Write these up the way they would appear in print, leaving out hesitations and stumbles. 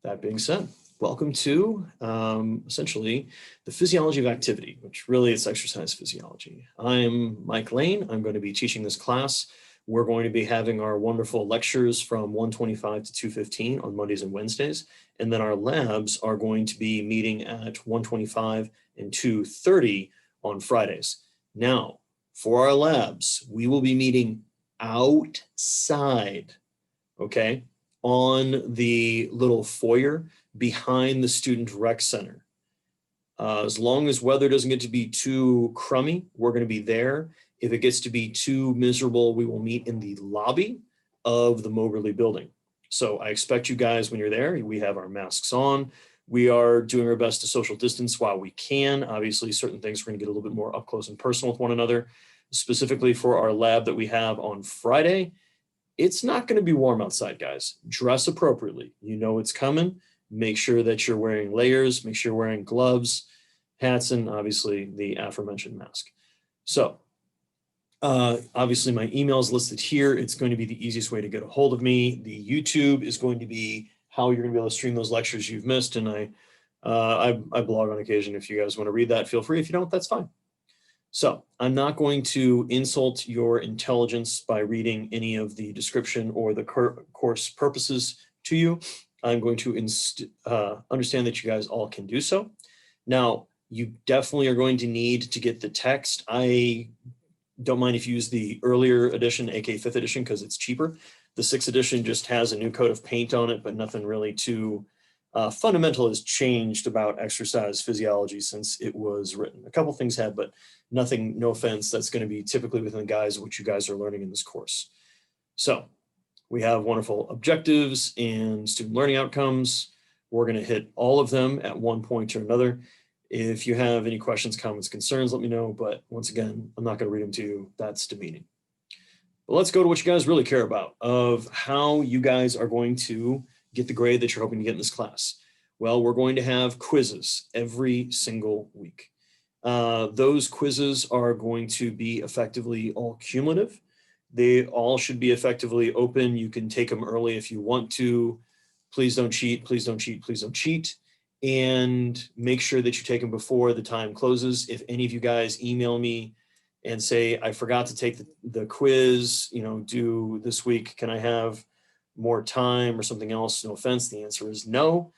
That being said, welcome to essentially the physiology of activity, which really is exercise physiology. I'm Mike Lane. I'm going to be teaching this class. We're going to be having our wonderful lectures from 1:25 to 2:15 on Mondays and Wednesdays. And then our labs are going to be meeting at 1:25 and 2:30 on Fridays. Now, for our labs, we will be meeting outside, okay, on the little foyer behind the student rec center. As long as weather doesn't get to be too crummy, we're going to be there. If it gets to be too miserable, we will meet in the lobby of the Moberly building. So I expect you guys, when you're there, we have our masks on. We are doing our best to social distance while we can. Obviously, certain things we're going to get a little bit more up close and personal with one another. Specifically for our lab that we have on Friday, it's not going to be warm outside, guys. Dress appropriately. You know it's coming. Make sure that you're wearing layers. Make sure you're wearing gloves, hats, and obviously the aforementioned mask. So obviously my email is listed here. It's going to be the easiest way to get a hold of me. The YouTube is going to be how you're going to be able to stream those lectures you've missed. And I blog on occasion. If you guys want to read that, feel free. If you don't, that's fine. So I'm not going to insult your intelligence by reading any of the description or the course purposes to you. I'm going to understand that you guys all can do so. Now, you definitely are going to need to get the text. I don't mind if you use the earlier edition, aka 5th edition, because it's cheaper. The 6th edition just has a new coat of paint on it, but nothing really too fundamental has changed about exercise physiology since it was written. A couple things have, but nothing, no offense, that's going to be typically within the guise of what you guys are learning in this course. So we have wonderful objectives and student learning outcomes. We're going to hit all of them at one point or another. If you have any questions, comments, concerns, let me know. But once again, I'm not going to read them to you. That's demeaning. But let's go to what you guys really care about, of how you guys are going to get the grade that you're hoping to get in this class. Well, we're going to have quizzes every single week. Those quizzes are going to be effectively all cumulative. They all should be effectively open. You can take them early if you want to. Please don't cheat, please don't cheat, please don't cheat. And make sure that you take them before the time closes. If any of you guys email me and say, I forgot to take the quiz, due this week, can I have more time or something else? No offense, the answer is no.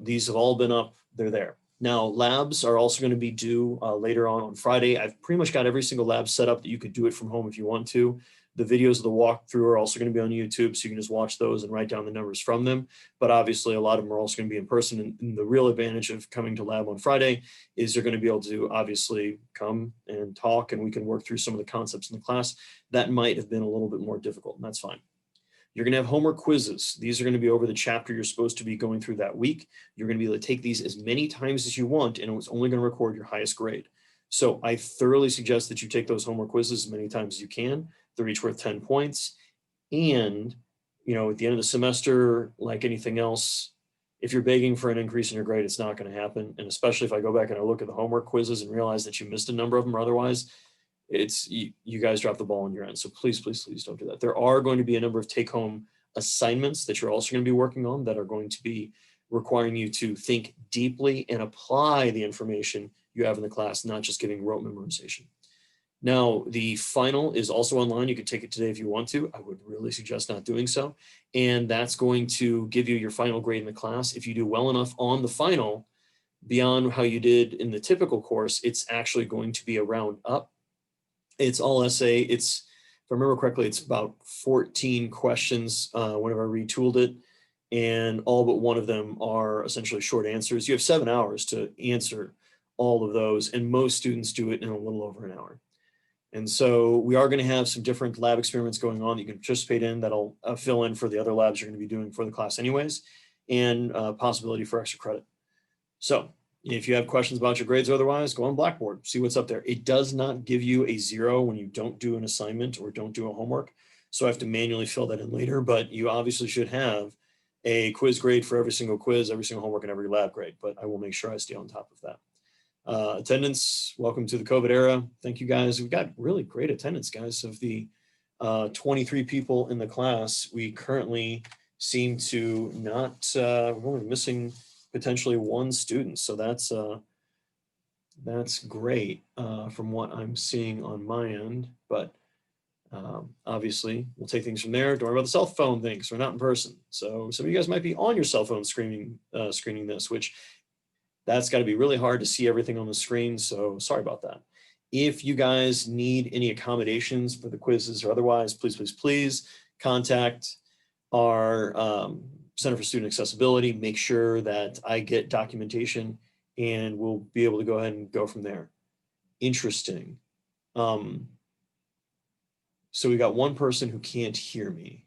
These have all been up, they're there. Now, labs are also going to be due later on Friday. I've pretty much got every single lab set up that you could do it from home if you want to. The videos of the walkthrough are also going to be on YouTube, so you can just watch those and write down the numbers from them. But obviously, a lot of them are also going to be in person. And the real advantage of coming to lab on Friday is you're going to be able to obviously come and talk, and we can work through some of the concepts in the class. That might have been a little bit more difficult, and that's fine. You're going to have homework quizzes. These are going to be over the chapter you're supposed to be going through that week. You're going to be able to take these as many times as you want, and it's only going to record your highest grade. So I thoroughly suggest that you take those homework quizzes as many times as you can. They're each worth 10 points. And, at the end of the semester, like anything else, if you're begging for an increase in your grade, it's not going to happen. And especially if I go back and I look at the homework quizzes and realize that you missed a number of them or otherwise, you guys drop the ball on your end. So please, please, please don't do that. There are going to be a number of take-home assignments that you're also going to be working on that are going to be requiring you to think deeply and apply the information you have in the class, not just giving rote memorization. Now, the final is also online. You could take it today if you want to. I would really suggest not doing so. And that's going to give you your final grade in the class. If you do well enough on the final, beyond how you did in the typical course, it's actually going to be a round up. It's all essay. If I remember correctly, it's about 14 questions whenever I retooled it. And all but one of them are essentially short answers. You have 7 hours to answer all of those. And most students do it in a little over an hour. And so we are going to have some different lab experiments going on that you can participate in that'll fill in for the other labs you're going to be doing for the class anyways, and possibility for extra credit. So if you have questions about your grades or otherwise, go on Blackboard, see what's up there. It does not give you a 0 when you don't do an assignment or don't do a homework. So I have to manually fill that in later, but you obviously should have a quiz grade for every single quiz, every single homework, and every lab grade, but I will make sure I stay on top of that. Attendance, welcome to the COVID era. Thank you guys. We've got really great attendance, guys. Of the 23 people in the class, we currently seem to not, we're only missing potentially one student. So that's great from what I'm seeing on my end. But obviously, we'll take things from there. Don't worry about the cell phone thing because we're not in person. So some of you guys might be on your cell phone screening this, which that's got to be really hard to see everything on the screen. So sorry about that. If you guys need any accommodations for the quizzes or otherwise, please, please, please contact our Center for Student Accessibility. Make sure that I get documentation and we'll be able to go ahead and go from there. Interesting. So we got one person who can't hear me.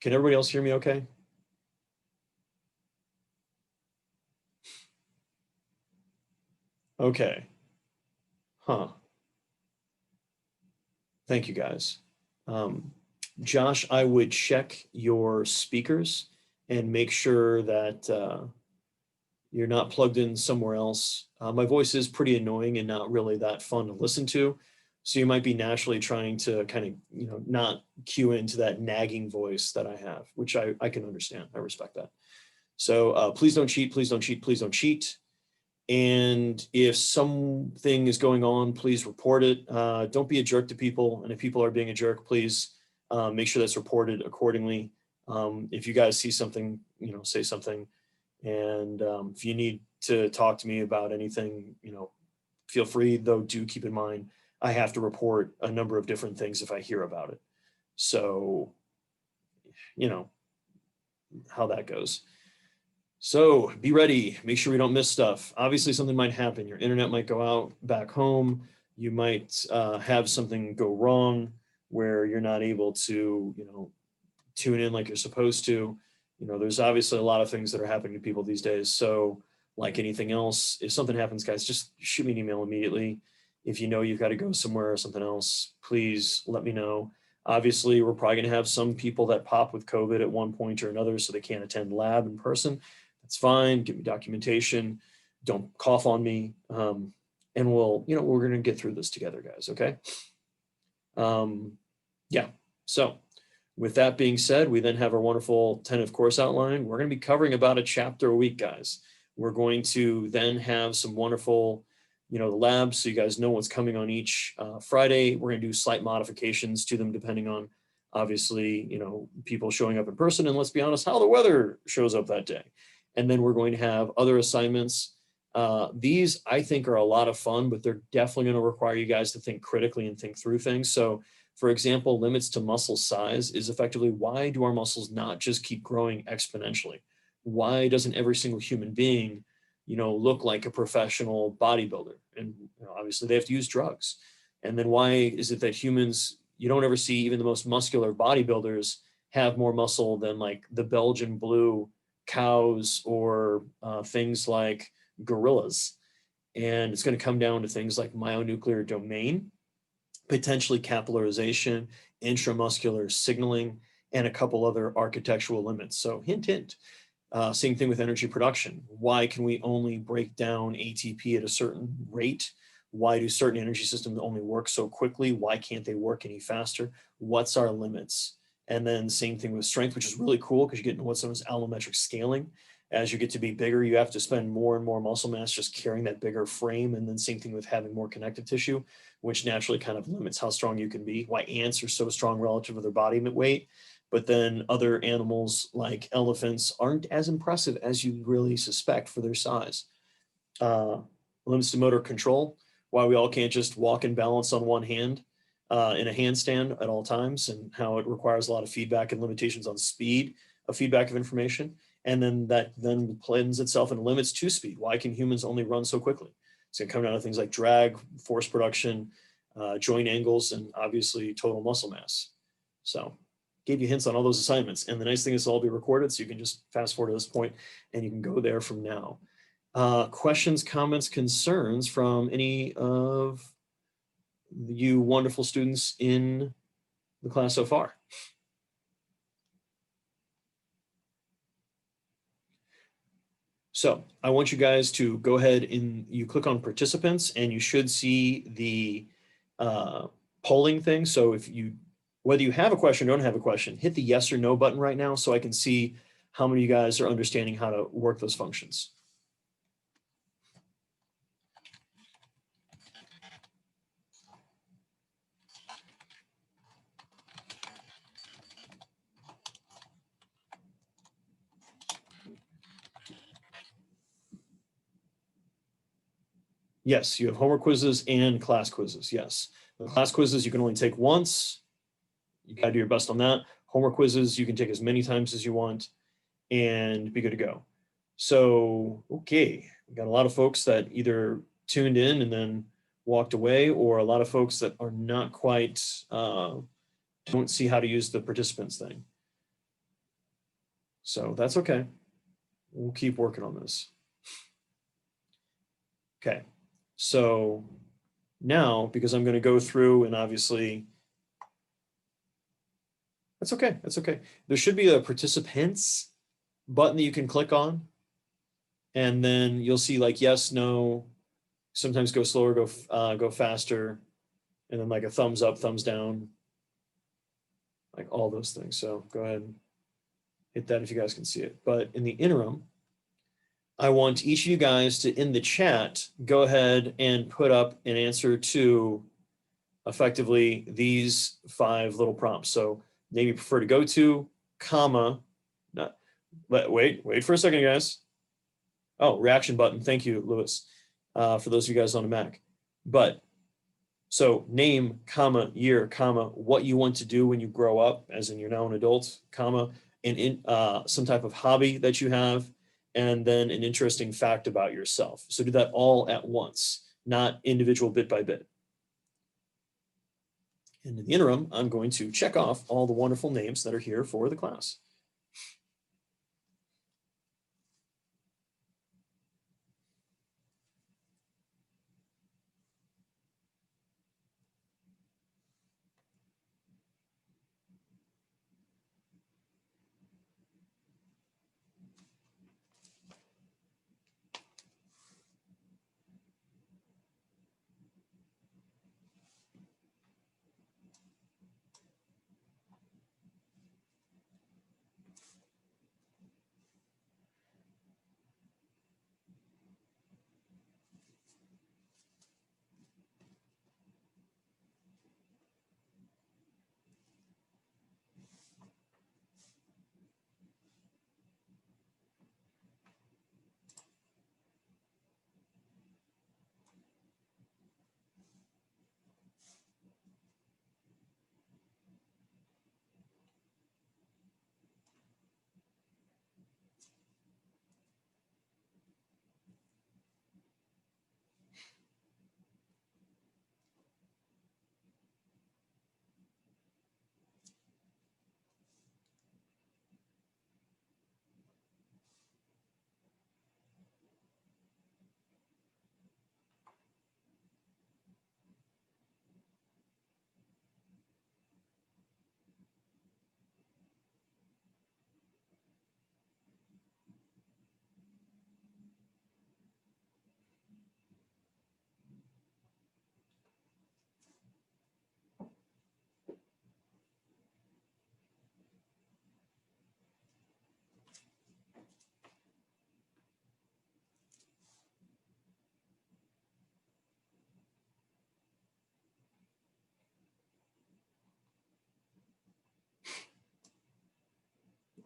Can everybody else hear me okay? Okay. Huh. Thank you, guys. Josh, I would check your speakers and make sure that you're not plugged in somewhere else. My voice is pretty annoying and not really that fun to listen to. So you might be naturally trying to kind of, not cue into that nagging voice that I have, which I can understand. I respect that. So please don't cheat, please don't cheat, please don't cheat. And if something is going on, please report it. Don't be a jerk to people. And if people are being a jerk, please make sure that's reported accordingly. If you guys see something, say something. And if you need to talk to me about anything, feel free, though do keep in mind, I have to report a number of different things if I hear about it. So, how that goes. So be ready, make sure we don't miss stuff. Obviously something might happen. Your internet might go out back home. You might have something go wrong where you're not able to, tune in like you're supposed to. There's obviously a lot of things that are happening to people these days. So like anything else, if something happens, guys, just shoot me an email immediately. If you know you've got to go somewhere or something else, please let me know. Obviously, we're probably going to have some people that pop with COVID at one point or another, so they can't attend lab in person. That's fine. Give me documentation. Don't cough on me. And we're going to get through this together, guys. Okay. Yeah. So with that being said, we then have our wonderful tentative course outline. We're going to be covering about a chapter a week, guys. We're going to then have some wonderful, the labs, so you guys know what's coming on each Friday. We're going to do slight modifications to them depending on, obviously, people showing up in person, and let's be honest, how the weather shows up that day. And then we're going to have other assignments. These, I think, are a lot of fun, but they're definitely going to require you guys to think critically and think through things. So, for example, limits to muscle size is effectively, why do our muscles not just keep growing exponentially? Why doesn't every single human being, look like a professional bodybuilder? And obviously they have to use drugs. And then why is it that humans, you don't ever see even the most muscular bodybuilders have more muscle than like the Belgian blue cows or things like gorillas? And it's going to come down to things like myonuclear domain, potentially capillarization, intramuscular signaling, and a couple other architectural limits. So hint, hint. Same thing with energy production. Why can we only break down ATP at a certain rate? Why do certain energy systems only work so quickly? Why can't they work any faster? What's our limits? And then same thing with strength, which is really cool because you get into what's known as allometric scaling. As you get to be bigger, you have to spend more and more muscle mass just carrying that bigger frame. And then same thing with having more connective tissue, which naturally kind of limits how strong you can be. Why ants are so strong relative to their body weight, but then other animals like elephants aren't as impressive as you really suspect for their size. Limits to motor control, why we all can't just walk and balance on one hand in a handstand at all times, and how it requires a lot of feedback and limitations on speed of feedback of information. And then that then lends itself in limits to speed. Why can humans only run so quickly? It's going to come down to things like drag, force production, joint angles, and obviously total muscle mass. So gave you hints on all those assignments. And the nice thing is it'll all be recorded, so you can just fast forward to this point and you can go there from now. Questions, comments, concerns from any of you wonderful students in the class so far? So I want you guys to go ahead and you click on participants, and you should see the polling thing. So if you Whether you have a question or don't have a question, hit the yes or no button right now so I can see how many of you guys are understanding how to work those functions. Yes, you have homework quizzes and class quizzes. Yes. The class quizzes you can only take once. You got to do your best on that. Homework quizzes you can take as many times as you want and be good to go. So, okay, we got a lot of folks that either tuned in and then walked away, or a lot of folks that are not quite, don't see how to use the participants thing. So that's okay. We'll keep working on this. Okay, so now, because I'm going to go through and obviously, that's okay, that's okay. There should be a participants button that you can click on, and then you'll see like yes, no, sometimes go slower, go faster, and then like a thumbs up, thumbs down, like all those things. So go ahead and hit that if you guys can see it. But in the interim, I want each of you guys to, in the chat, go ahead and put up an answer to effectively these 5 little prompts. So name you prefer to go to, comma, not, but wait for a second, guys. Oh, reaction button. Thank you, Lewis, for those of you guys on a Mac. But so name, comma, year, comma, what you want to do when you grow up, as in you're now an adult, comma, and in some type of hobby that you have, and then an interesting fact about yourself. So do that all at once, not individual bit by bit. And in the interim, I'm going to check off all the wonderful names that are here for the class.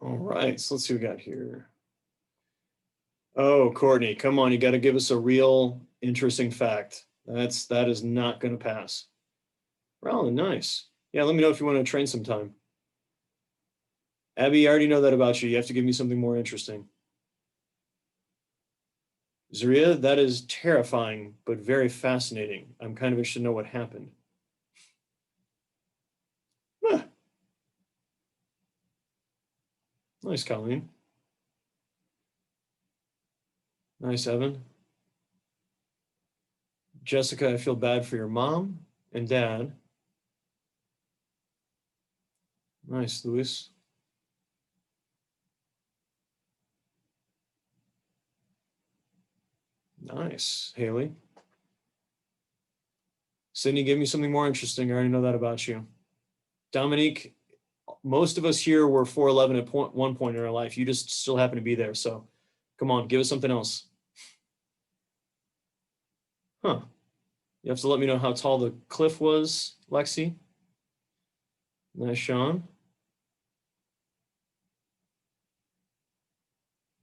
All right, so let's see what we got here. Oh, Courtney, come on, you got to give us a real interesting fact. That is not going to pass. Really nice. Yeah, let me know if you want to train sometime. Abby, I already know that about you. You have to give me something more interesting. Zaria, that is terrifying, but very fascinating. I'm kind of interested to know what happened. Huh. Nice, Colleen. Nice, Evan. Jessica, I feel bad for your mom and dad. Nice, Luis. Nice, Haley. Sydney, give me something more interesting. I already know that about you. Dominique, most of us here were 4'11" at one point in our life. You just still happen to be there. So come on, give us something else. Huh. You have to let me know how tall the cliff was, Lexi. Nice, Sean.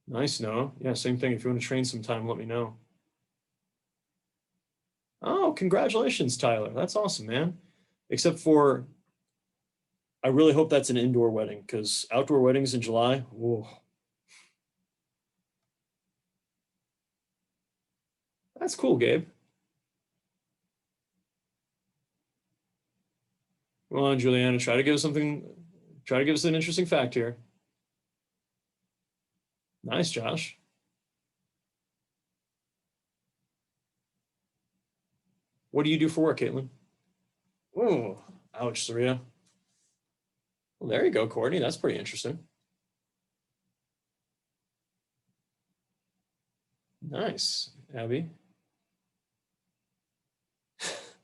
Nice, Noah. Yeah, same thing. If you want to train sometime, let me know. Oh, congratulations, Tyler. That's awesome, man. Except for, I really hope that's an indoor wedding because outdoor weddings in July, whoa. That's cool, Gabe. Come on, Juliana, try to give us something, try to give us an interesting fact here. Nice, Josh. What do you do for work, Caitlin? Oh, ouch, Saria. Well, there you go, Courtney. That's pretty interesting. Nice, Abby.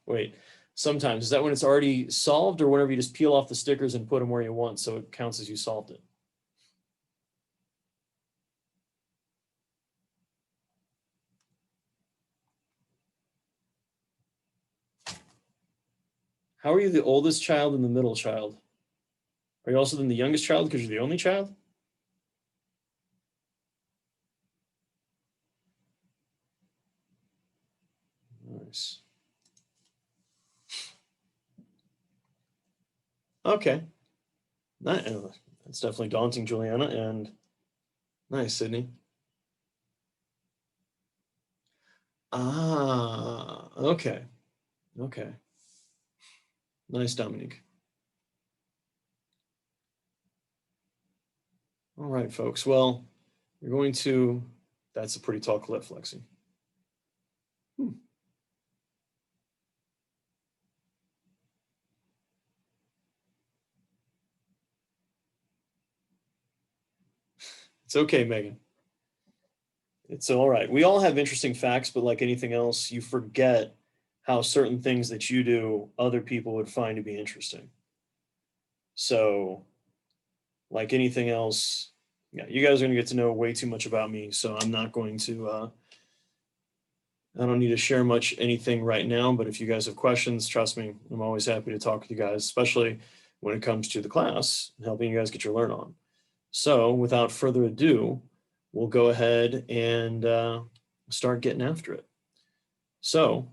Wait, sometimes, is that when it's already solved or whenever you just peel off the stickers and put them where you want so it counts as you solved it? How are you the oldest child and the middle child? Are you also then the youngest child because you're the only child? Nice. Okay. That's definitely daunting, Juliana, and nice, Sydney. Ah, okay. Okay. Nice, Dominique. All right, folks. Well, you're going to, that's a pretty tall cliff, Lexi. Hmm. It's okay, Megan. It's all right. We all have interesting facts, but like anything else, you forget how certain things that you do, other people would find to be interesting. So, like anything else, yeah, you guys are going to get to know way too much about me. So I'm not going to, I don't need to share much anything right now. But if you guys have questions, trust me, I'm always happy to talk with you guys, especially when it comes to the class and helping you guys get your learn on. So without further ado, we'll go ahead and start getting after it. So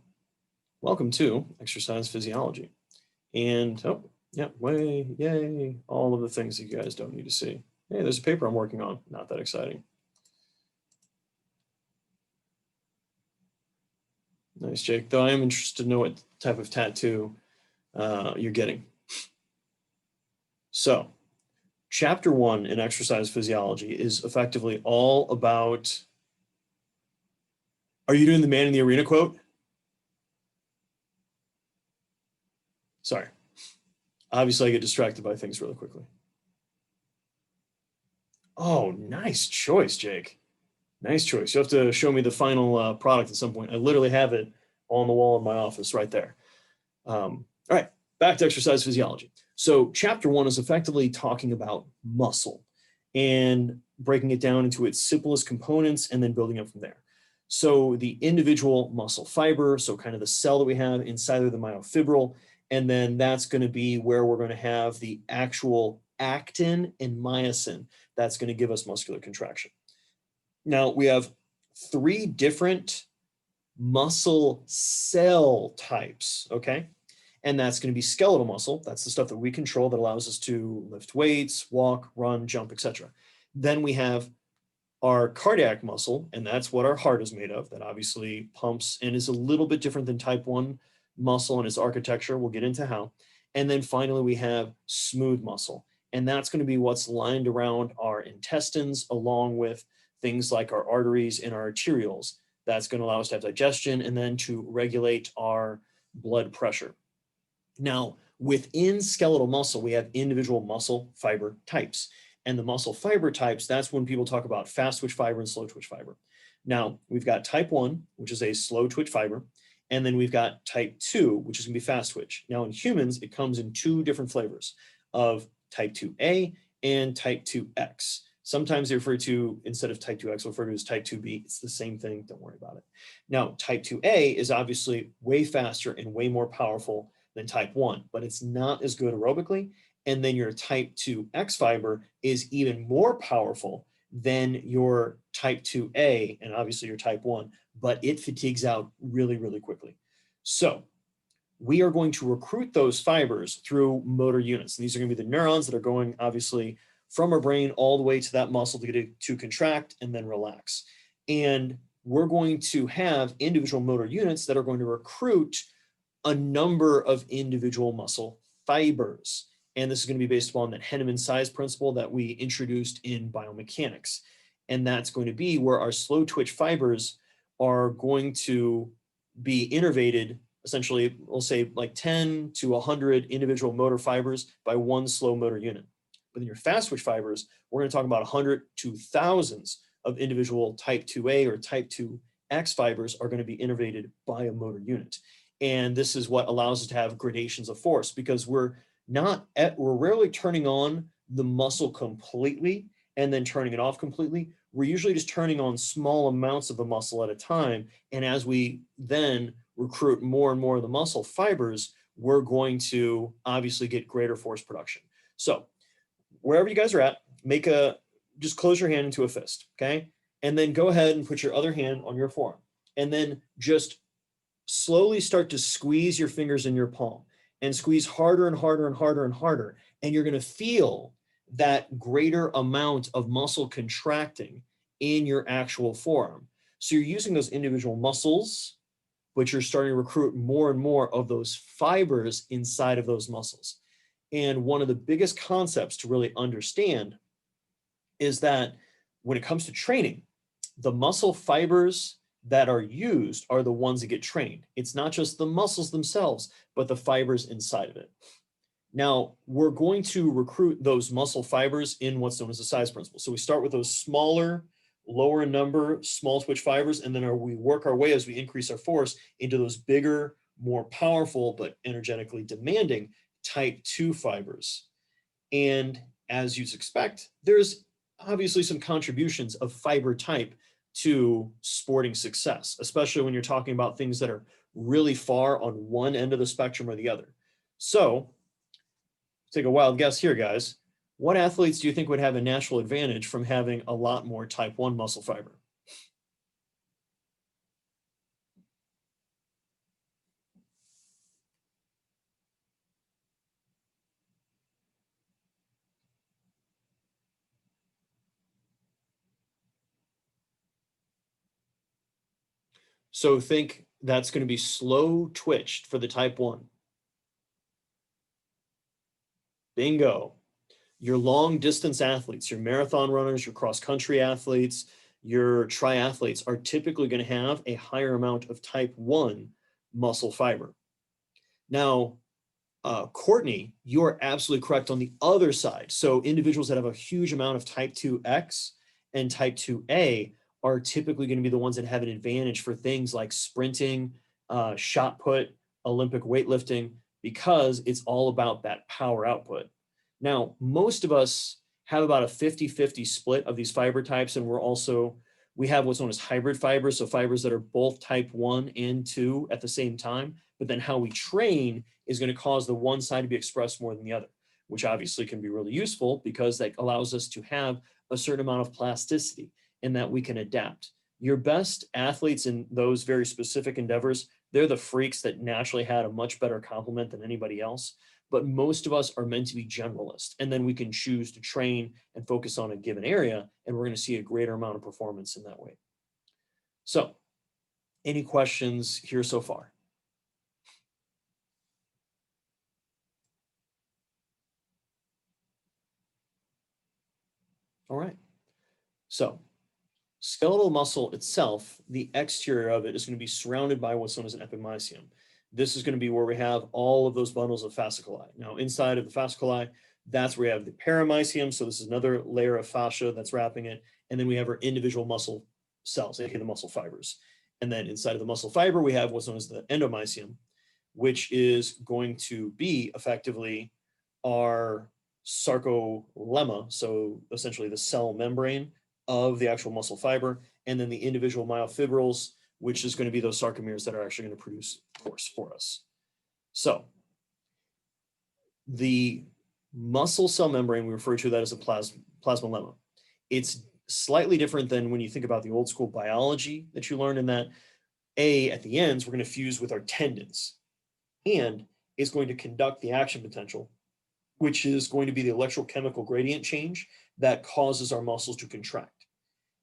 welcome to exercise physiology. And oh, yeah, yay, all of the things that you guys don't need to see. Hey, there's a paper I'm working on. Not that exciting. Nice, Jake. Though I am interested to know what type of tattoo you're getting. So, chapter 1 in exercise physiology is effectively all about. Are you doing the man in the arena quote? Sorry. Obviously, I get distracted by things really quickly. Oh, nice choice, Jake. Nice choice. You have to show me the final product at some point. I literally have it on the wall in my office right there. All right, back to exercise physiology. So chapter 1 is effectively talking about muscle and breaking it down into its simplest components and then building up from there. So the individual muscle fiber, so kind of the cell that we have inside of the myofibril, and then that's going to be where we're going to have the actual actin and myosin. That's going to give us muscular contraction. Now we have 3 different muscle cell types, okay? And that's going to be skeletal muscle. That's the stuff that we control that allows us to lift weights, walk, run, jump, etc. Then we have our cardiac muscle, and that's what our heart is made of. That obviously pumps and is a little bit different than type 1 muscle and its architecture. We'll get into how. And then finally, we have smooth muscle. And that's going to be what's lined around our intestines, along with things like our arteries and our arterioles. That's going to allow us to have digestion and then to regulate our blood pressure. Now, within skeletal muscle, we have individual muscle fiber types. And the muscle fiber types, that's when people talk about fast twitch fiber and slow twitch fiber. Now, we've got type 1, which is a slow twitch fiber, And then we've got type 2, which is going to be fast twitch. Now in humans, it comes in 2 different flavors of type 2A and type 2X. Sometimes they refer to, instead of type 2X, refer to as type 2B. It's the same thing. Don't worry about it. Now, type 2A is obviously way faster and way more powerful than type 1, but it's not as good aerobically. And then your type 2X fiber is even more powerful than your type 2A and obviously your type 1, but it fatigues out really, really quickly. So we are going to recruit those fibers through motor units. These are going to be the neurons that are going obviously from our brain all the way to that muscle to get it to contract and then relax. And we're going to have individual motor units that are going to recruit a number of individual muscle fibers. And this is going to be based upon that Henneman size principle that we introduced in biomechanics. And that's going to be where our slow twitch fibers are going to be innervated, essentially, we'll say like 10 to 100 individual motor fibers by one slow motor unit. But in your fast twitch fibers, we're going to talk about 100 to thousands of individual type 2A or type 2X fibers are going to be innervated by a motor unit. And this is what allows us to have gradations of force, because we're rarely turning on the muscle completely and then turning it off completely. We're usually just turning on small amounts of the muscle at a time. And as we then recruit more and more of the muscle fibers, we're going to obviously get greater force production. So wherever you guys are at, just close your hand into a fist, okay? And then go ahead and put your other hand on your forearm. And then just slowly start to squeeze your fingers in your palm and squeeze harder and harder and harder and harder. And you're going to feel that greater amount of muscle contracting in your actual forearm. So you're using those individual muscles, but you're starting to recruit more and more of those fibers inside of those muscles. And one of the biggest concepts to really understand is that when it comes to training, the muscle fibers that are used are the ones that get trained. It's not just the muscles themselves, but the fibers inside of it. Now, we're going to recruit those muscle fibers in what's known as the size principle. So we start with those smaller, lower number, small twitch fibers, and then we work our way as we increase our force into those bigger, more powerful, but energetically demanding type 2 fibers. And as you'd expect, there's obviously some contributions of fiber type to sporting success, especially when you're talking about things that are really far on one end of the spectrum or the other. So take a wild guess here, guys. What athletes do you think would have a natural advantage from having a lot more type 1 muscle fiber? So think that's going to be slow twitched for the type 1. Bingo. Your long distance athletes, your marathon runners, your cross country athletes, your triathletes are typically going to have a higher amount of type 1 muscle fiber. Now, Courtney, you are absolutely correct on the other side. So individuals that have a huge amount of type 2X and type 2A are typically going to be the ones that have an advantage for things like sprinting, shot put, Olympic weightlifting, because it's all about that power output. Now, most of us have about a 50-50 split of these fiber types, and we have what's known as hybrid fibers, so fibers that are both type 1 and 2 at the same time, but then how we train is going to cause the one side to be expressed more than the other, which obviously can be really useful because that allows us to have a certain amount of plasticity in that we can adapt. Your best athletes in those very specific endeavors, they're the freaks that naturally had a much better complement than anybody else. But most of us are meant to be generalists, and then we can choose to train and focus on a given area, and we're going to see a greater amount of performance in that way. So, any questions here so far? All right. So, skeletal muscle itself, the exterior of it is going to be surrounded by what's known as an epimysium. This is going to be where we have all of those bundles of fasciculi. Now, inside of the fasciculi, that's where we have the paramysium. So this is another layer of fascia that's wrapping it. And then we have our individual muscle cells, aka the muscle fibers. And then inside of the muscle fiber, we have what's known as the endomysium, which is going to be effectively our sarcolemma, so essentially the cell membrane of the actual muscle fiber, and then the individual myofibrils, which is going to be those sarcomeres that are actually going to produce force for us. So the muscle cell membrane, we refer to that as a plasmalemma. It's slightly different than when you think about the old school biology that you learned, in that at the ends, we're going to fuse with our tendons, and is going to conduct the action potential, which is going to be the electrochemical gradient change that causes our muscles to contract.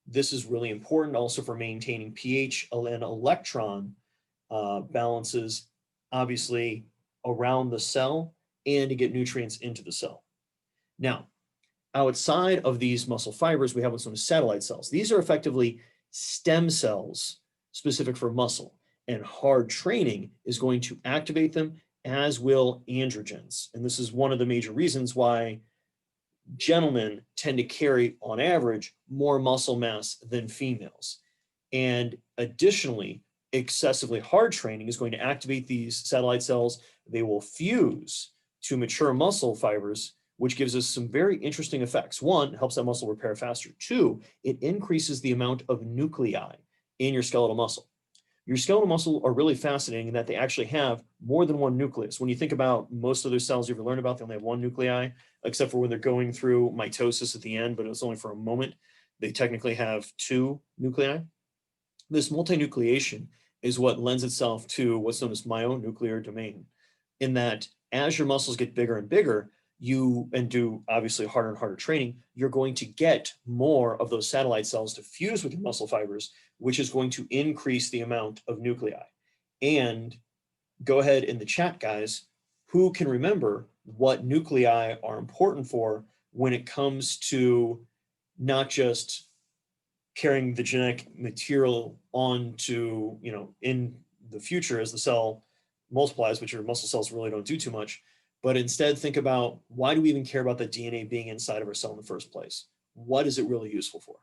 This is really important also for maintaining pH and electron balances, obviously, around the cell, and to get nutrients into the cell. Now, outside of these muscle fibers, we have what's known as satellite cells. These are effectively stem cells specific for muscle, and hard training is going to activate them, as will androgens. And this is one of the major reasons why gentlemen tend to carry, on average, more muscle mass than females. And additionally, excessively hard training is going to activate these satellite cells. They will fuse to mature muscle fibers, which gives us some very interesting effects. One, it helps that muscle repair faster. Two, it increases the amount of nuclei in your skeletal muscle. Your skeletal muscle are really fascinating in that they actually have more than one nucleus. When you think about most other cells you ever learn about, they only have one nuclei, except for when they're going through mitosis at the end, but it's only for a moment. They technically have two nuclei. This multinucleation is what lends itself to what's known as myonuclear domain, in that as your muscles get bigger and bigger, and do obviously harder and harder training, you're going to get more of those satellite cells to fuse with your muscle fibers, which is going to increase the amount of nuclei. And go ahead in the chat, guys, who can remember what nuclei are important for when it comes to not just carrying the genetic material on to, in the future as the cell multiplies, which your muscle cells really don't do too much, but instead think about, why do we even care about the DNA being inside of our cell in the first place? What is it really useful for?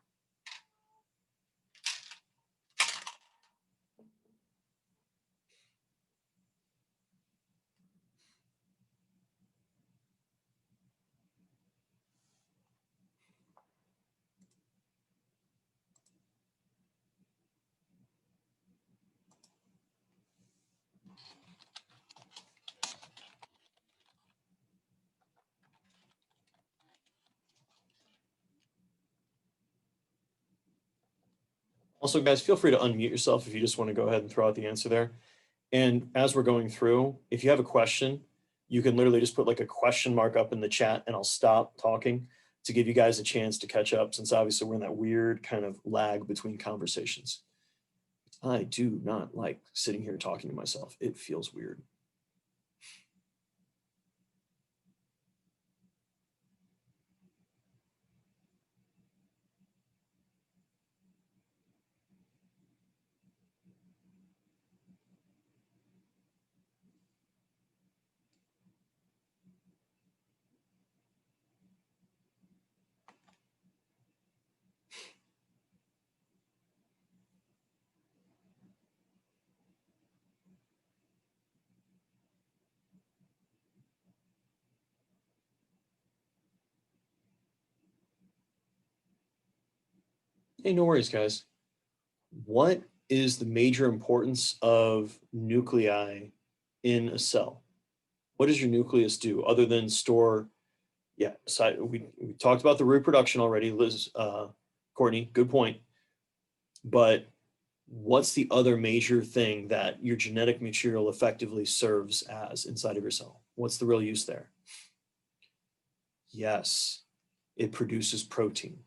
Also, guys, feel free to unmute yourself if you just want to go ahead and throw out the answer there. And as we're going through, if you have a question, you can literally just put like a question mark up in the chat, and I'll stop talking to give you guys a chance to catch up, since obviously we're in that weird kind of lag between conversations. I do not like sitting here talking to myself. It feels weird. Hey, no worries, guys. What is the major importance of nuclei in a cell? What does your nucleus do other than store? Yeah, so we talked about the reproduction already, Liz, Courtney, good point. But what's the other major thing that your genetic material effectively serves as inside of your cell? What's the real use there? Yes, it produces protein.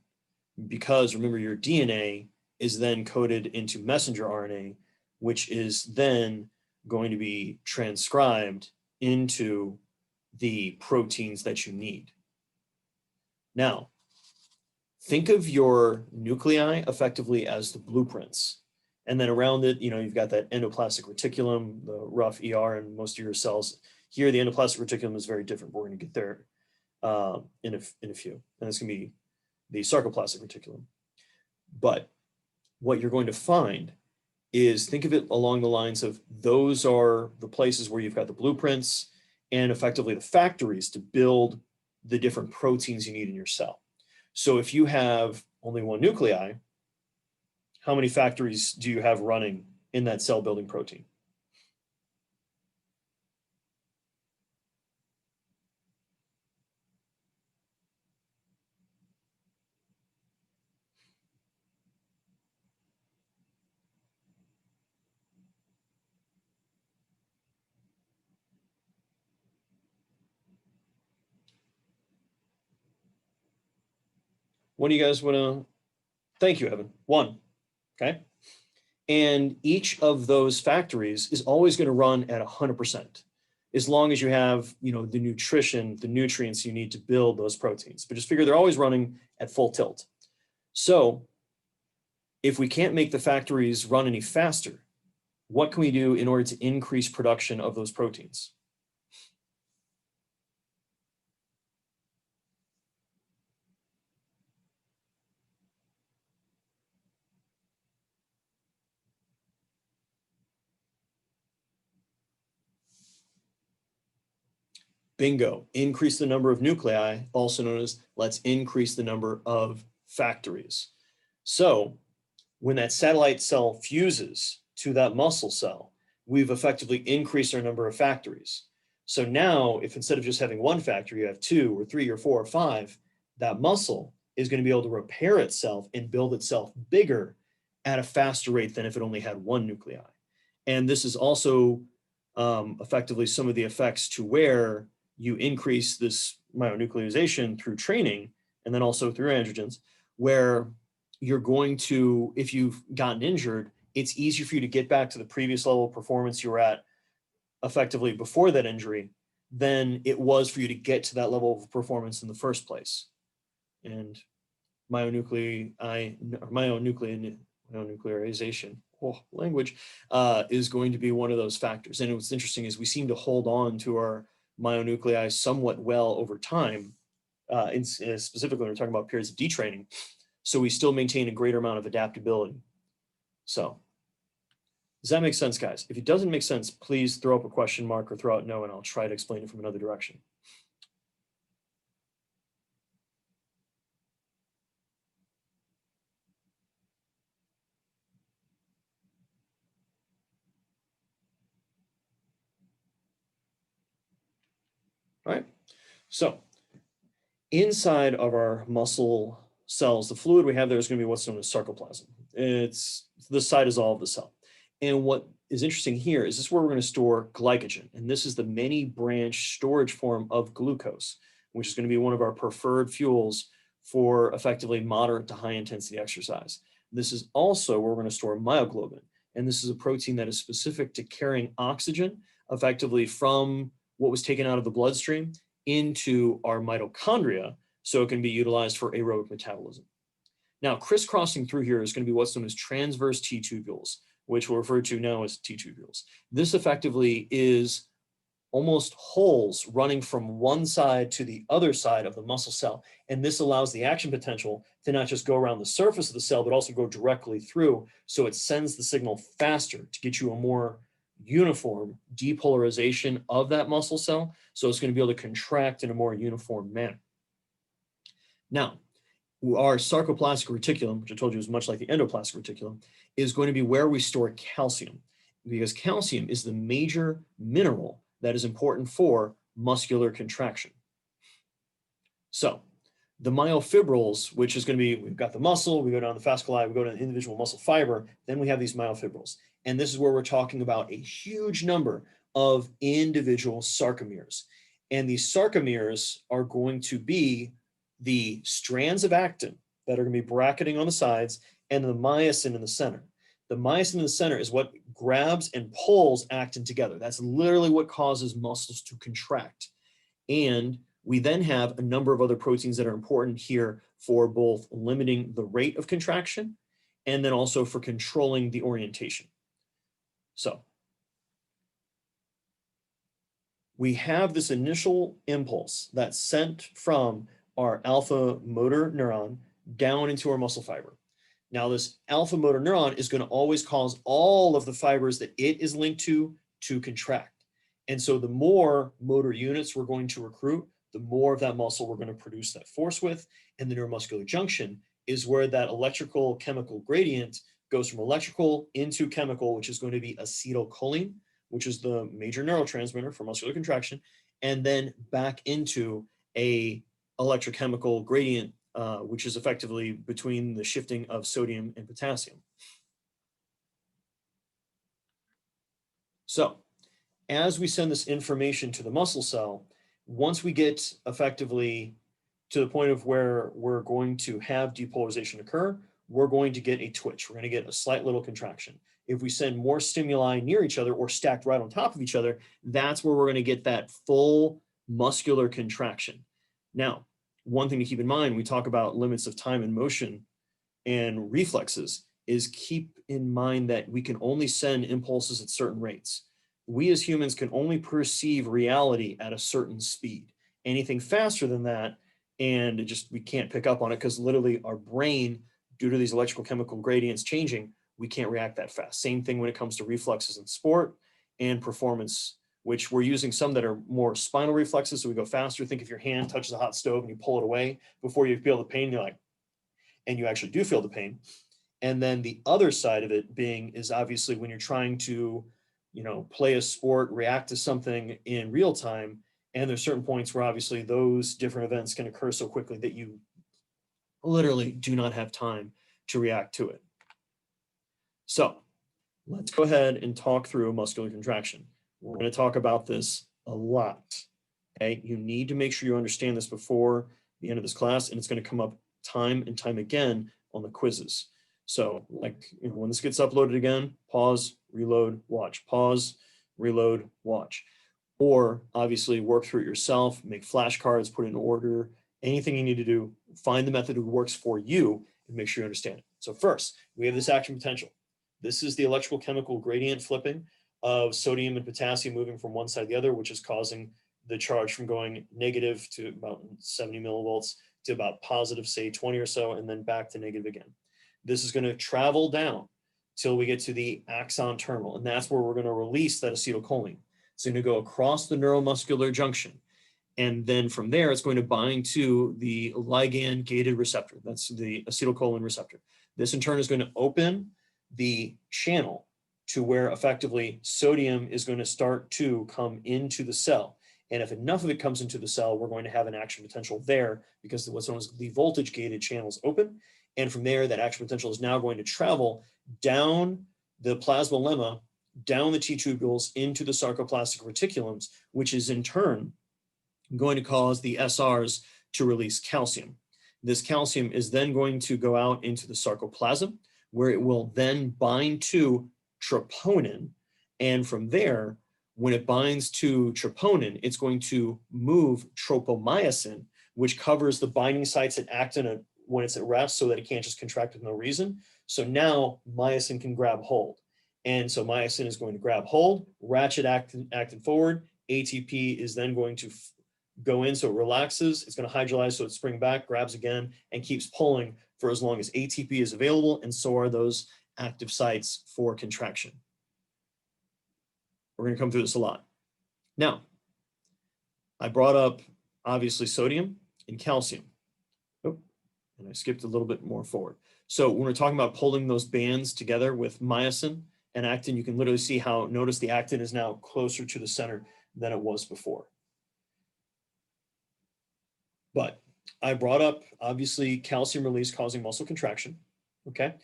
Because remember, your DNA is then coded into messenger RNA, which is then going to be transcribed into the proteins that you need. Now, think of your nuclei effectively as the blueprints. And then around it, you've got that endoplasmic reticulum, the rough ER in most of your cells. Here, the endoplasmic reticulum is very different. We're going to get there in a few. And it's going to be the sarcoplasmic reticulum. But what you're going to find is think of it along the lines of those are the places where you've got the blueprints and effectively the factories to build the different proteins you need in your cell. So if you have only one nuclei, how many factories do you have running in that cell building protein? What do you guys want to? Thank you, Evan. One. Okay. And each of those factories is always going to run at 100%, as long as you have, the nutrition, the nutrients you need to build those proteins. But just figure they're always running at full tilt. So if we can't make the factories run any faster, what can we do in order to increase production of those proteins? Bingo, increase the number of nuclei, also known as let's increase the number of factories. So when that satellite cell fuses to that muscle cell, we've effectively increased our number of factories. So now, if instead of just having one factory, you have 2 or 3 or 4 or 5, that muscle is going to be able to repair itself and build itself bigger at a faster rate than if it only had one nuclei. And this is also effectively some of the effects to where you increase this myonucleization through training and then also through androgens, where you're going to, if you've gotten injured, it's easier for you to get back to the previous level of performance you were at effectively before that injury than it was for you to get to that level of performance in the first place. And myonuclearization, language, is going to be one of those factors. And what's interesting is we seem to hold on to our myonuclei somewhat well over time, specifically when we're talking about periods of detraining. So we still maintain a greater amount of adaptability. So does that make sense, guys? If it doesn't make sense, please throw up a question mark or throw out no, and I'll try to explain it from another direction. All right. So inside of our muscle cells, the fluid we have there is going to be what's known as sarcoplasm. It's the cytosol of the cell. And what is interesting here is this is where we're going to store glycogen. And this is the many branch storage form of glucose, which is going to be one of our preferred fuels for effectively moderate to high intensity exercise. This is also where we're going to store myoglobin. And this is a protein that is specific to carrying oxygen effectively from what was taken out of the bloodstream into our mitochondria, so it can be utilized for aerobic metabolism. Now, crisscrossing through here is going to be what's known as transverse T tubules, which we'll refer to now as T tubules. This effectively is almost holes running from one side to the other side of the muscle cell. And this allows the action potential to not just go around the surface of the cell, but also go directly through. So it sends the signal faster to get you a more uniform depolarization of that muscle cell. So it's going to be able to contract in a more uniform manner. Now, our sarcoplastic reticulum, which I told you is much like the endoplasmic reticulum, is going to be where we store calcium, because calcium is the major mineral that is important for muscular contraction. So the myofibrils, which is going to be, we've got the muscle, we go down the fasciculi, we go to an individual muscle fiber, then we have these myofibrils. And this is where we're talking about a huge number of individual sarcomeres. And these sarcomeres are going to be the strands of actin that are going to be bracketing on the sides and the myosin in the center. The myosin in the center is what grabs and pulls actin together. That's literally what causes muscles to contract. And we then have a number of other proteins that are important here for both limiting the rate of contraction and then also for controlling the orientation. So we have this initial impulse that's sent from our alpha motor neuron down into our muscle fiber. Now, this alpha motor neuron is going to always cause all of the fibers that it is linked to contract. And so the more motor units we're going to recruit, the more of that muscle we're going to produce that force with. And the neuromuscular junction is where that electrical chemical gradient goes from electrical into chemical, which is going to be acetylcholine, which is the major neurotransmitter for muscular contraction, and then back into a electrochemical gradient, which is effectively between the shifting of sodium and potassium. So as we send this information to the muscle cell, once we get effectively to the point of where we're going to have depolarization occur, we're going to get a twitch. We're going to get a slight little contraction. If we send more stimuli near each other or stacked right on top of each other, that's where we're going to get that full muscular contraction. Now, one thing to keep in mind, we talk about limits of time and motion and reflexes, is keep in mind that we can only send impulses at certain rates. We as humans can only perceive reality at a certain speed. Anything faster than that, and we can't pick up on it because literally our brain, due to these electrical chemical gradients changing, we can't react that fast. Same thing when it comes to reflexes in sport and performance, which we're using some that are more spinal reflexes, so we go faster. Think if your hand touches a hot stove and you pull it away before you feel the pain, you're like, and you actually do feel the pain. And then the other side of it being is obviously when you're trying to, play a sport, react to something in real time. And there's certain points where obviously those different events can occur so quickly that you literally do not have time to react to it. So let's go ahead and talk through muscular contraction. We're going to talk about this a lot. Okay, you need to make sure you understand this before the end of this class, and it's going to come up time and time again on the quizzes. So when this gets uploaded again, pause, reload, watch, pause, reload, watch. Or obviously work through it yourself, make flashcards, put it in order, anything you need to do, find the method that works for you and make sure you understand it. So first, we have this action potential. This is the electrical chemical gradient flipping of sodium and potassium moving from one side to the other, which is causing the charge from going negative to about 70 millivolts to about positive, say 20 or so, and then back to negative again. This is going to travel down till we get to the axon terminal, and that's where we're going to release that acetylcholine. It's going to go across the neuromuscular junction, and then from there, it's going to bind to the ligand-gated receptor. That's the acetylcholine receptor. This in turn is going to open the channel to where effectively sodium is going to start to come into the cell. And if enough of it comes into the cell, we're going to have an action potential there because what's known as the voltage-gated channel is open. And from there, that action potential is now going to travel down the plasma lemma, down the T-tubules into the sarcoplastic reticulums, which is in turn going to cause the SRs to release calcium. This calcium is then going to go out into the sarcoplasm, where it will then bind to troponin. And from there, when it binds to troponin, it's going to move tropomyosin, which covers the binding sites at actin when it's at rest so that it can't just contract with no reason. So now myosin can grab hold. And so myosin is going to grab hold, ratchet actin forward. ATP is then going to go in so it relaxes. It's going to hydrolyze so it springs back, grabs again, and keeps pulling for as long as ATP is available, and so are those active sites for contraction. We're going to come through this a lot. Now, I brought up, obviously, sodium and calcium. Oh, and I skipped a little bit more forward. So when we're talking about pulling those bands together with myosin and actin, you can literally see how, notice the actin is now closer to the center than it was before. But I brought up, obviously, calcium release causing muscle contraction, okay?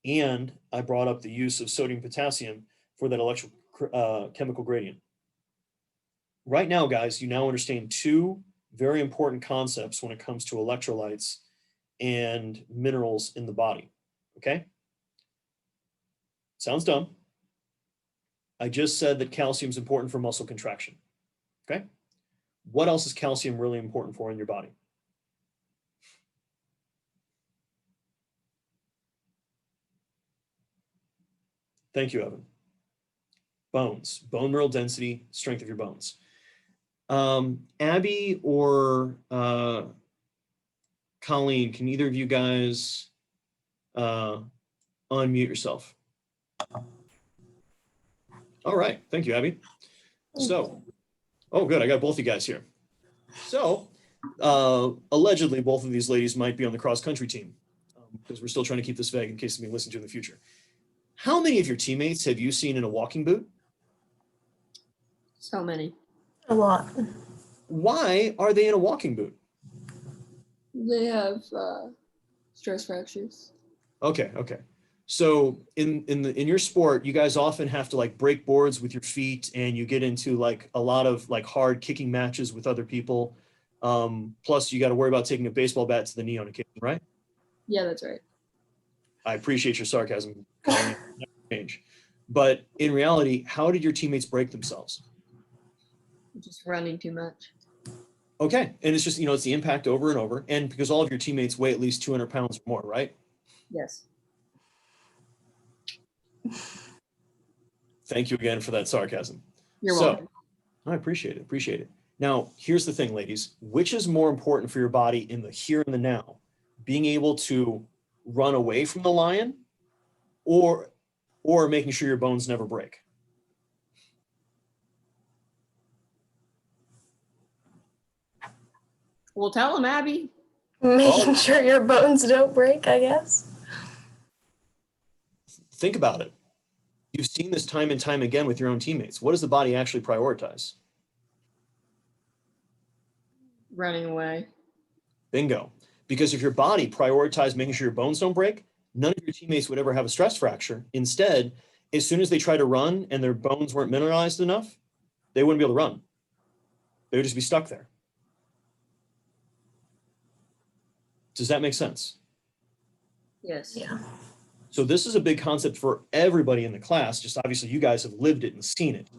And I brought up the use of sodium potassium for that electrical chemical gradient. Right now, guys, you now understand two very important concepts when it comes to electrolytes and minerals in the body, okay? Sounds dumb. I just said that calcium is important for muscle contraction, okay? What else is calcium really important for in your body? Thank you, Evan. Bones, bone mineral density, strength of your bones. Abby or Colleen, can either of you guys unmute yourself. All right. Thank you, Abby. So, oh, good. I got both you guys here. So, allegedly, both of these ladies might be on the cross-country team because we're still trying to keep this vague in case it's being listened to in the future. How many of your teammates have you seen in a walking boot? So many. A lot. Why are they in a walking boot? They have stress fractures. Okay. So in your sport, you guys often have to like break boards with your feet, and you get into like a lot of like hard kicking matches with other people. Plus, you got to worry about taking a baseball bat to the knee on occasion, right? Yeah, that's right. I appreciate your sarcasm, Colleen. Change. But in reality, how did your teammates break themselves? Just running too much. Okay, and it's just, it's the impact over and over, and because all of your teammates weigh at least 200 pounds or more, right? Yes. Thank you again for that sarcasm. You're welcome. I appreciate it. Now, here's the thing, ladies. Which is more important for your body in the here and the now? Being able to run away from the lion or making sure your bones never break? Well, tell him, Abby. Making sure your bones don't break, I guess. Think about it. You've seen this time and time again with your own teammates. What does the body actually prioritize? Running away. Bingo. Because if your body prioritized making sure your bones don't break, none of your teammates would ever have a stress fracture. Instead, as soon as they try to run and their bones weren't mineralized enough, they wouldn't be able to run. They would just be stuck there. Does that make sense? Yes. Yeah. So this is a big concept for everybody in the class. Just obviously you guys have lived it and seen it.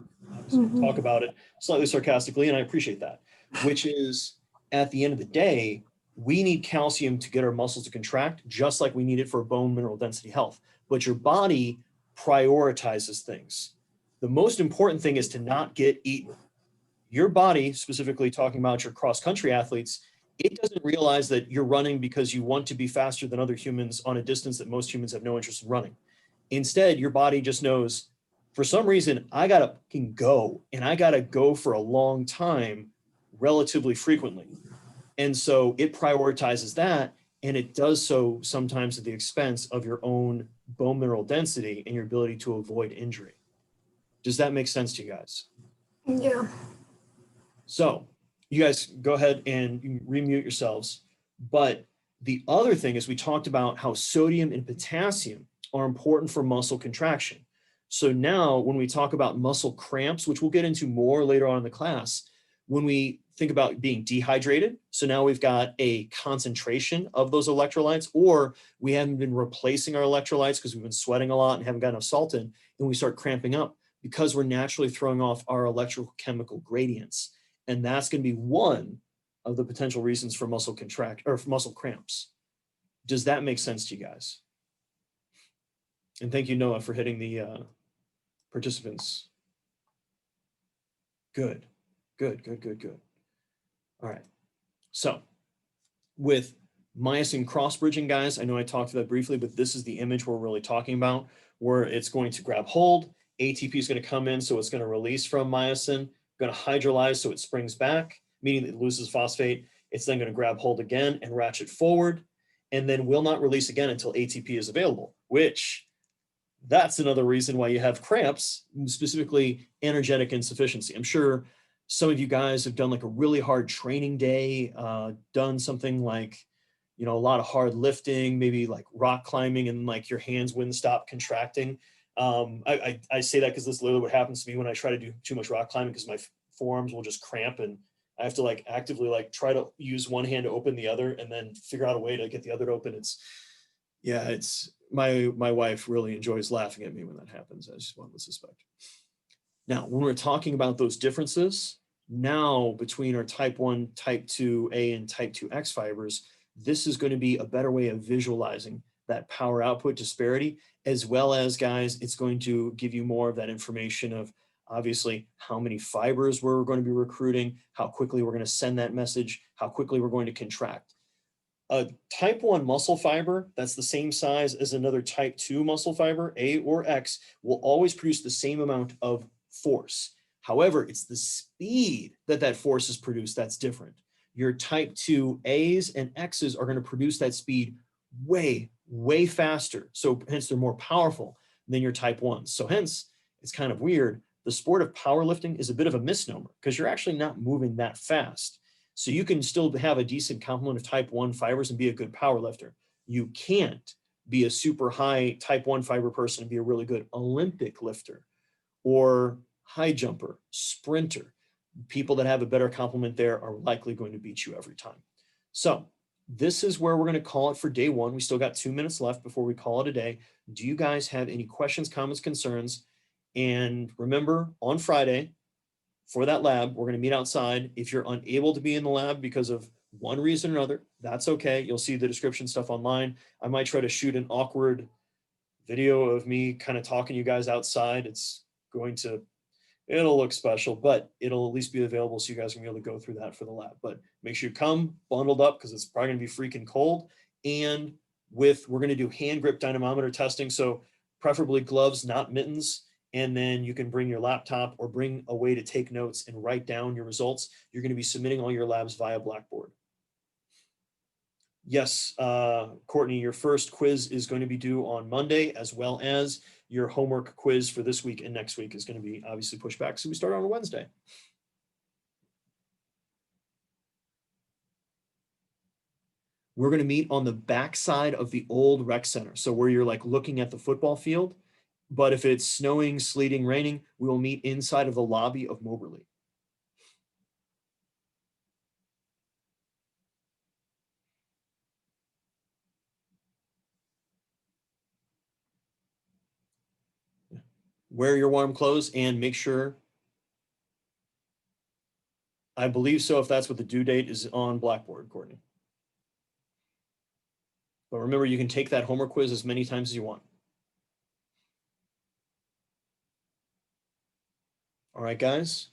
Talk about it slightly sarcastically, and I appreciate that, which is at the end of the day, we need calcium to get our muscles to contract, just like we need it for bone mineral density health. But your body prioritizes things. The most important thing is to not get eaten. Your body, specifically talking about your cross-country athletes, it doesn't realize that you're running because you want to be faster than other humans on a distance that most humans have no interest in running. Instead, your body just knows, for some reason, I gotta go, and I gotta go for a long time relatively frequently. And so it prioritizes that, and it does so sometimes at the expense of your own bone mineral density and your ability to avoid injury. Does that make sense to you guys? Yeah. So you guys go ahead and remute yourselves. But the other thing is we talked about how sodium and potassium are important for muscle contraction. So now when we talk about muscle cramps, which we'll get into more later on in the class, when we think about being dehydrated, so now we've got a concentration of those electrolytes, or we haven't been replacing our electrolytes because we've been sweating a lot and haven't got enough salt in, and we start cramping up because we're naturally throwing off our electrochemical gradients. And that's going to be one of the potential reasons for muscle cramps. Does that make sense to you guys? And thank you, Noah, for hitting the participants. Good. All right. So with myosin cross-bridging, guys, I know I talked about that briefly, but this is the image we're really talking about, where it's going to grab hold. ATP is going to come in, so it's going to release from myosin, going to hydrolyze, so it springs back, meaning it loses phosphate. It's then going to grab hold again and ratchet forward, and then will not release again until ATP is available, which that's another reason why you have cramps, specifically energetic insufficiency. I'm sure some of you guys have done like a really hard training day, done something like, a lot of hard lifting, maybe like rock climbing, and like your hands wouldn't stop contracting. I say that because this is literally what happens to me when I try to do too much rock climbing, because my forearms will just cramp and I have to like actively like try to use one hand to open the other and then figure out a way to get the other to open. It's my wife really enjoys laughing at me when that happens. I just want to suspect. Now, when we're talking about those differences now between our type 1, type 2A, and type 2X fibers, this is going to be a better way of visualizing that power output disparity, as well as, guys, it's going to give you more of that information of obviously how many fibers we're going to be recruiting, how quickly we're going to send that message, how quickly we're going to contract. A type 1 muscle fiber that's the same size as another type 2 muscle fiber, A or X, will always produce the same amount of force. However, it's the speed that that force is produced that's different. Your type 2 A's and X's are going to produce that speed way, way faster. So hence they're more powerful than your type 1s. So hence it's kind of weird. The sport of powerlifting is a bit of a misnomer because you're actually not moving that fast. So you can still have a decent complement of type 1 fibers and be a good power lifter. You can't be a super high type 1 fiber person and be a really good Olympic lifter or high jumper, sprinter. People that have a better complement there are likely going to beat you every time. So this is where we're going to call it for day 1. We still got 2 minutes left before we call it a day. Do you guys have any questions, comments, concerns? And remember, on Friday, for that lab, we're going to meet outside. If you're unable to be in the lab because of one reason or another, that's okay. You'll see the description stuff online. I might try to shoot an awkward video of me kind of talking to you guys outside. It'll look special, but it'll at least be available so you guys can be able to go through that for the lab. But make sure you come bundled up because it's probably going to be freaking cold. And we're going to do hand grip dynamometer testing. So preferably gloves, not mittens. And then you can bring your laptop or bring a way to take notes and write down your results. You're going to be submitting all your labs via Blackboard. Yes, Courtney, your first quiz is going to be due on Monday, as well as your homework quiz for this week and next week is going to be obviously pushed back. So we start on a Wednesday. We're going to meet on the backside of the old rec center. So where you're like looking at the football field. But if it's snowing, sleeting, raining, we will meet inside of the lobby of Moberly. Wear your warm clothes and make sure. I believe so if that's what the due date is on Blackboard, Courtney. But remember, you can take that homework quiz as many times as you want. All right, guys.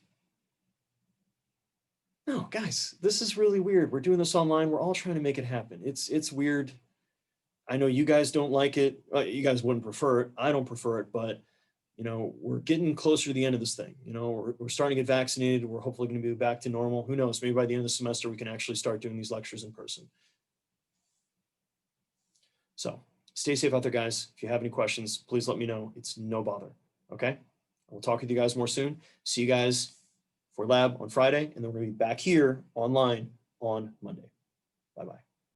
No, guys, this is really weird. We're doing this online. We're all trying to make it happen. It's weird. I know you guys don't like it. You guys wouldn't prefer it. I don't prefer it, but you know, we're getting closer to the end of this thing. You know, we're starting to get vaccinated. We're hopefully going to be back to normal. Who knows? Maybe by the end of the semester, we can actually start doing these lectures in person. So stay safe out there, guys. If you have any questions, please let me know. It's no bother. Okay. We'll talk with you guys more soon. See you guys for lab on Friday, and then we're going to be back here online on Monday. Bye-bye.